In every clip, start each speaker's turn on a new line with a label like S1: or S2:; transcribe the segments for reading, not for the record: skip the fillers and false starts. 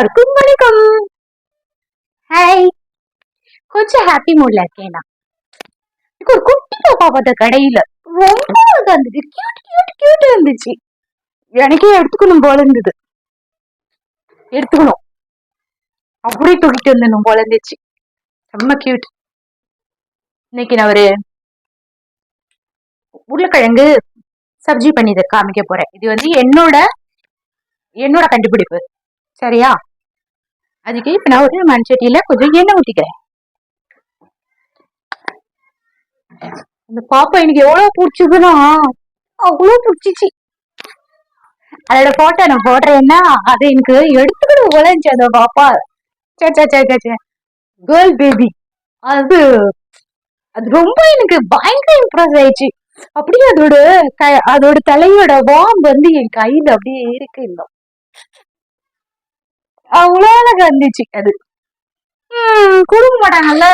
S1: எல்லாருக்கும் வணக்கம். ஹாய். கொஞ்சம் ஹாப்பி மூட்ல இருக்கேன் நான். எனக்கு ஒரு குட்டி பாப்பா பார்த்த கடையில ரொம்ப அழகா இருந்துச்சு. கியூட் கியூட் கியூட் இருந்துச்சு. எனக்கே எடுத்துக்கணும் போல இருந்தது. எடுத்துக்கணும் அப்படியே தூக்கிட்டு வந்துடணும் போல இருந்துச்சு. ரொம்ப கியூட். இன்னைக்கு நான் ஒரு உருளைக்கிழங்கு சப்ஜி பண்ணி காமிக்க போறேன். இது வந்து என்னோட என்னோட கண்டுபிடிப்பு. சரியா? அதுக்கு இப்ப நான் ஒரு மண்சட்டியில கொஞ்சம் எண்ணெய் ஊத்திக்கிறேன். அந்த பாப்பா எனக்கு எவ்வளவு பிடிச்சதுன்னா அவ்வளவு பிடிச்சிச்சு. அதோட போட்டோ நான் போடுறேன்னா அதை எனக்கு எடுத்துக்கிட்டு உழைஞ்சு அந்த பாப்பா. Girl baby. அது அது ரொம்ப எனக்கு பயங்கர இம்ப்ரெஸ் ஆயிடுச்சு. அப்படியே அதோட தலையோட வாம் வந்து என் கையில அப்படியே இருக்கு. இன்னும் அவ்வளோ அழகா இருந்துச்சு. அது கொடுக்க மாட்டாங்கல்ல.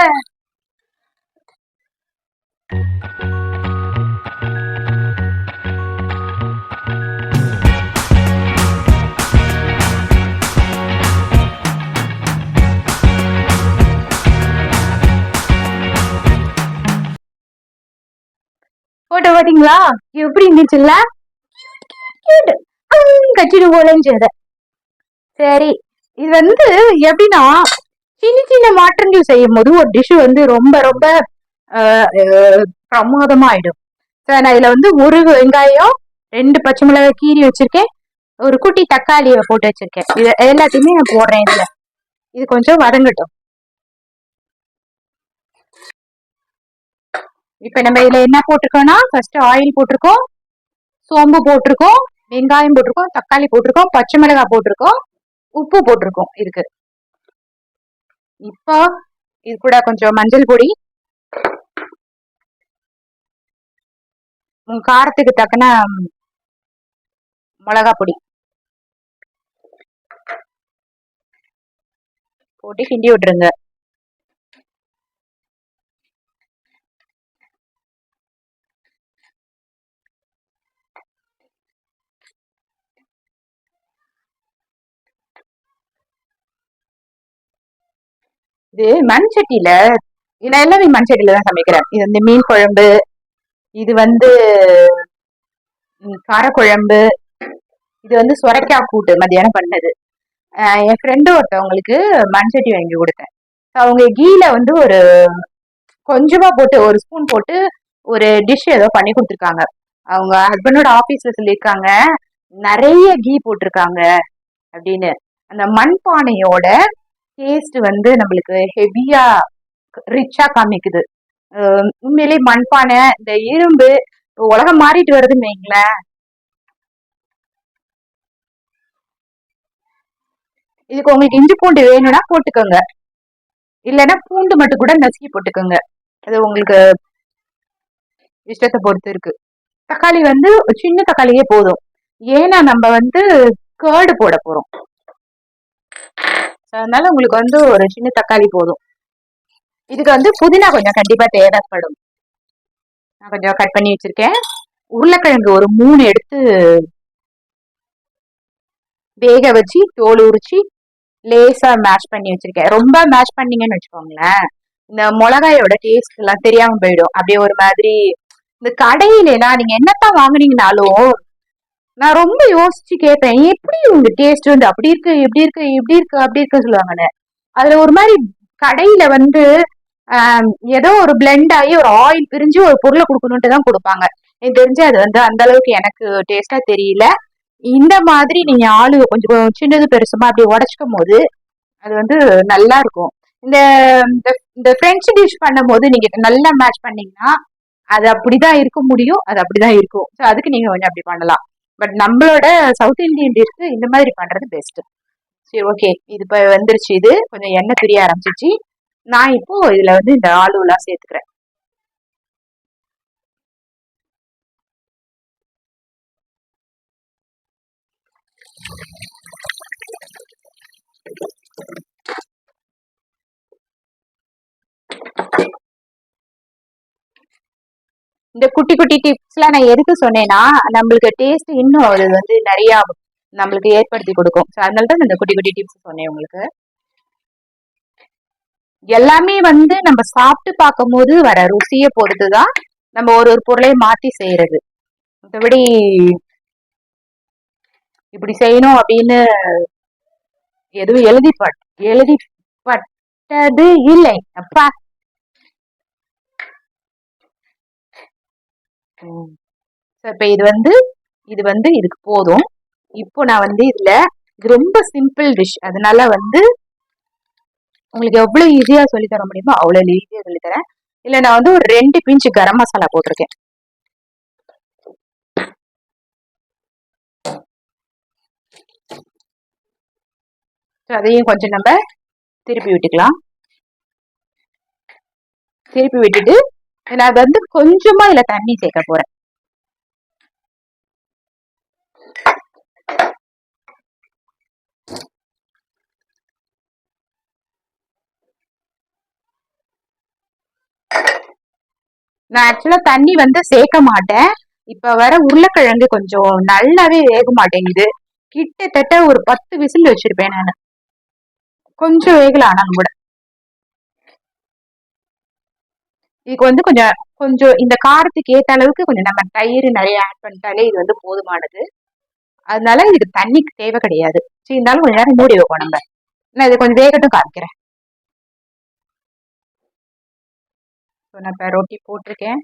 S1: போட்டோ பாத்தீங்களா எப்படி இருந்துச்சுல்ல? கட்டிட்டு போலன்னு. சரி, இது வந்து எப்படின்னா சின்ன சின்ன மாற்றங்கள் செய்யும் போது ஒரு டிஷ் வந்து ரொம்ப ரொம்ப பிரமாதமா ஆயிடும். நான் இதுல வந்து ஒரு வெங்காயம், 2 பச்சை மிளகாய் கீரி வச்சிருக்கேன், ஒரு குட்டி தக்காளியை போட்டு வச்சிருக்கேன். இது எல்லாத்தையுமே நான் போடுறேன் இதுல. இது கொஞ்சம் வதங்கட்டும். இப்ப நம்ம இதுல என்ன போட்டிருக்கோம்னா, ஃபர்ஸ்ட் ஆயில் போட்டிருக்கோம், சோம்பு போட்டிருக்கோம், வெங்காயம் போட்டிருக்கோம், தக்காளி போட்டிருக்கோம், பச்சை மிளகாய் போட்டிருக்கோம், உப்பு போட்டிருக்கோம் இதுக்கு. இப்போ இது கூட கொஞ்சம் மஞ்சள் பொடி, உங்க காரத்துக்கு தக்கன மிளகா பொடி போட்டு கிண்டி விட்டுருங்க. இது மண் சட்டியில, நான் எல்லாமே மண் சட்டியில தான் சமைக்கிறேன். இது வந்து மீன் குழம்பு, இது வந்து காரக்குழம்பு, இது வந்து சொரைக்காய் கூட்டு மத்தியானம் பண்ணது. என் ஃப்ரெண்டு ஒருத்தவங்களுக்கு மண் சட்டி வாங்கி கொடுத்தேன். அவங்க கீழ வந்து ஒரு கொஞ்சமா போட்டு ஒரு ஸ்பூன் போட்டு ஒரு டிஷ் ஏதோ பண்ணி கொடுத்துருக்காங்க. அவங்க ஹஸ்பண்டோட ஆபீஸ்ல சொல்லியிருக்காங்க நிறைய கீ போட்டிருக்காங்க அப்படின்னு. அந்த மண்பானையோட டேஸ்ட் வந்து நம்மளுக்கு ஹெவியா ரிச்சா காமிக்குது. உண்மையிலேயே மண்பானை, இந்த இரும்பு உலகம் மாறிட்டு வருதுன்னு வைங்களேன். இதுக்கு உங்களுக்கு இஞ்சி பூண்டு வேணும்னா போட்டுக்கோங்க, இல்லைன்னா பூண்டு மட்டும் கூட நசுக்கி போட்டுக்கோங்க. அது உங்களுக்கு இஷ்டத்தை பொறுத்து இருக்கு. தக்காளி வந்து சின்ன தக்காளியே போதும், ஏன்னா நம்ம வந்து கேர்டு போட போறோம். அதனால உங்களுக்கு வந்து ஒரு சின்ன தக்காளி போதும். இதுக்கு வந்து புதினா கொஞ்சம் கண்டிப்பா தேவைப்படும். நான் கொஞ்சம் கட் பண்ணி வச்சிருக்கேன். உருளைக்கிழங்கு ஒரு 3 எடுத்து வேக வச்சு தோல் உரிச்சு லேசா மேஷ் பண்ணி வச்சிருக்கேன். ரொம்ப மேஷ் பண்ணீங்கன்னு வச்சுக்கோங்களேன், இந்த மிளகாயோட டேஸ்ட் எல்லாம் தெரியாம போயிடும். அப்படியே ஒரு மாதிரி இந்த கடையில எல்லாம் நீங்க என்னத்தான் வாங்குனீங்கனாலும் நான் ரொம்ப யோசிச்சு கேட்பேன், எப்படி உங்க டேஸ்ட் வந்து அப்படி இருக்கு, இப்படி இருக்கு, இப்படி இருக்கு, அப்படி இருக்கு சொல்லுவாங்கன்னு. அதுல ஒரு மாதிரி கடையில வந்து ஏதோ ஒரு பிளெண்ட் ஆகி ஒரு ஆயில் பிரிஞ்சு ஒரு பொருளை கொடுக்கணும்ட்டு தான் கொடுப்பாங்க. எனக்கு தெரிஞ்சு அது வந்து அந்த அளவுக்கு எனக்கு டேஸ்டா தெரியல. இந்த மாதிரி நீங்க ஆளு கொஞ்சம் சின்னது பெருசுமா அப்படி உடச்சிக்கும் போது அது வந்து நல்லா இருக்கும். இந்த இந்த பிரெஞ்சு டிஷ் பண்ணும் போது நீங்க நல்லா மேட்ச் பண்ணீங்கன்னா அது அப்படிதான் இருக்க முடியும், அது அப்படிதான் இருக்கும். ஸோ அதுக்கு நீங்க கொஞ்சம் அப்படி பண்ணலாம். பட் நம்மளோட சவுத் இந்தியன் டிஷ்க்கு இந்த மாதிரி பண்றது பெஸ்ட். சரி, ஓகே. இது இப்ப வந்துருச்சு. இது கொஞ்சம் எண்ணெய் பிரிய ஆரம்பிச்சிச்சு. நான் இப்போ இதுல வந்து இந்த ஆலூலாம் சேர்த்துக்கிறேன். இந்த குட்டி குட்டி டிப்ஸ் எல்லாம் நான் எதுக்கு சொன்னேன்னா, நம்மளுக்கு டேஸ்ட் இன்னும் அது வந்து நிறைய நம்மளுக்கு ஏற்படுத்தி கொடுக்கும். ஸோ அதனால தான் இந்த குட்டி குட்டி டிப்ஸ் சொன்னேன் உங்களுக்கு. எல்லாமே வந்து நம்ம சாப்பிட்டு பார்க்கும் போது வர ருசியை பொறுத்துதான் நம்ம ஒரு ஒரு பொருளையும் மாத்தி செய்யறது. மற்றபடி இப்படி செய்யணும் அப்படின்னு எதுவும் எழுதிப்பட்டது இல்லை அப்பா. இப்ப இது வந்து இதுக்கு போதும். இப்போ நான் வந்து இதுல இது ரொம்ப சிம்பிள் டிஷ், அதனால வந்து உங்களுக்கு எவ்வளவு ஈஸியா சொல்லி தர முடியுமோ அவ்வளவு ஈஸியா சொல்லி தரேன். இல்ல நான் வந்து ஒரு 2 பிஞ்சு கரம் மசாலா போட்டிருக்கேன். அதையும் கொஞ்சம் நம்ம திருப்பி விட்டுக்கலாம். திருப்பி விட்டுட்டு நான் வந்து கொஞ்சமா இதுல தண்ணி சேர்க்க போறேன். நான் ஆக்சுவலா தண்ணி வந்து சேர்க்க மாட்டேன். இப்ப வர உருளைக்கிழங்கு கொஞ்சம் நல்லாவே வேக மாட்டேங்குது. கிட்டத்தட்ட ஒரு 10 விசில் வச்சிருப்பேன் நான். கொஞ்சம் வேகல ஆனாலும் கூட. இதுக்கு வந்து கொஞ்சம் கொஞ்சம் இந்த காரத்துக்கு ஏத்த அளவுக்கு கொஞ்சம் நம்ம தயிர் நிறைய ஆட் பண்ணிட்டாலே இது வந்து போதுமானது. அதனால இதுக்கு தண்ணிக்கு தேவை கிடையாது. சரி, இருந்தாலும் கொஞ்ச நேரம் மூடி வைப்போம் நம்ம. நான் இதை கொஞ்சம் வேகட்டும் காமிக்கிறேன். நான் இப்ப ரொட்டி போட்டிருக்கேன்.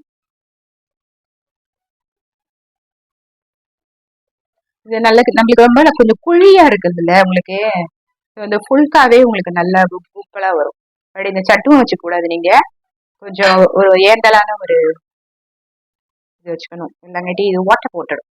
S1: இது நல்ல நம்மளுக்கு ரொம்ப கொஞ்சம் குழியா இருக்குதுல்ல உங்களுக்கு. இந்த ஃபுல்காவே உங்களுக்கு நல்ல பூப்பலா வரும். அப்படி இந்த சட்டுவும் வச்சு கூடாது நீங்க. கொஞ்சம் ஒரு ஏண்டலான ஒரு இது வச்சுக்கணும். இல்லைங்காட்டி இது ஓட்ட போட்டுடும்.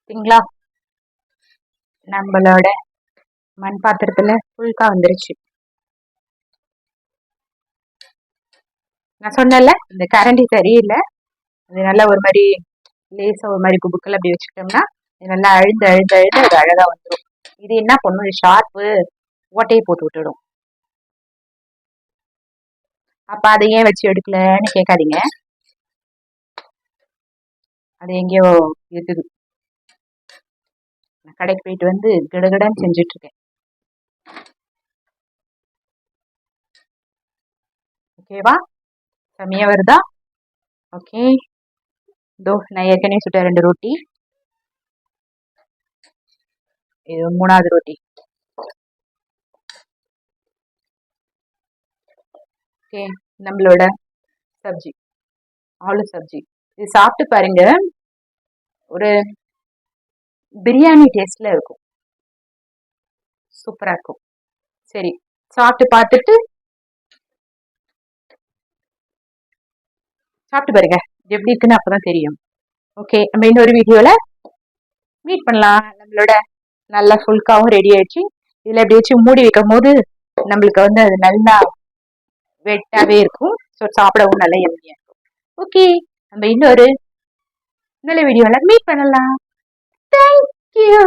S1: சரிங்களா? நம்மளோட மண் பாத்திரத்துல ஃபுல்கா வந்துருச்சு. நான் சொன்னேன்ல இந்த கரண்டி சரியில்லை. அது நல்லா ஒரு மாதிரி லேசா ஒரு மாதிரி குபுக்கள் அப்படி வச்சுக்கிட்டோம்னா நல்லா அழுந்து அழுந்து அழுந்து அது அழகா வந்துடும். இது என்ன பண்ணும், ஷார்ப்பு ஓட்டையை போட்டு விட்டுடும். அப்ப அதை ஏன் வச்சு எடுக்கலன்னு கேட்காதீங்க. அது எங்கேயோ இருக்குது. நான் கடைக்கு போயிட்டு வந்து கிடகிடன்னு செஞ்சுட்டு இருக்கேன். ஓகேவா? செம்மையா வருதா? ஓகே. இதோ நான் ஏற்கனவே சுட்ட 2 ரொட்டி. இது 3வது ரொட்டி. ஓகே. நம்மளோட சப்ஜி, ஆலு சப்ஜி. இது சாப்பிட்டு பாருங்க, ஒரு பிரியாணி டேஸ்ட்ல இருக்கும். சூப்பரா இருக்கும். சரி, சாப்பிட்டு பார்த்துட்டு சாப்பிட்டு பாருங்க எப்படி இருக்குன்னு, அப்பதான் தெரியும். ஓகே, நம்ம இன்னொரு வீடியோல மீட் பண்ணலாம். நம்மளோட நல்லா ஃபுல்காவும் ரெடி ஆயிடுச்சு. இதுல எப்படி வச்சு மூடி வைக்கும் போது நம்மளுக்கு வந்து அது நல்லா வெட்டாவே இருக்கும். ஸோ சாப்பிடவும் நல்லா எம்மியா இருக்கும். ஓகே, நம்ம இன்னொரு நல்ல வீடியோல மீட் பண்ணலாம். தேங்க்யூ.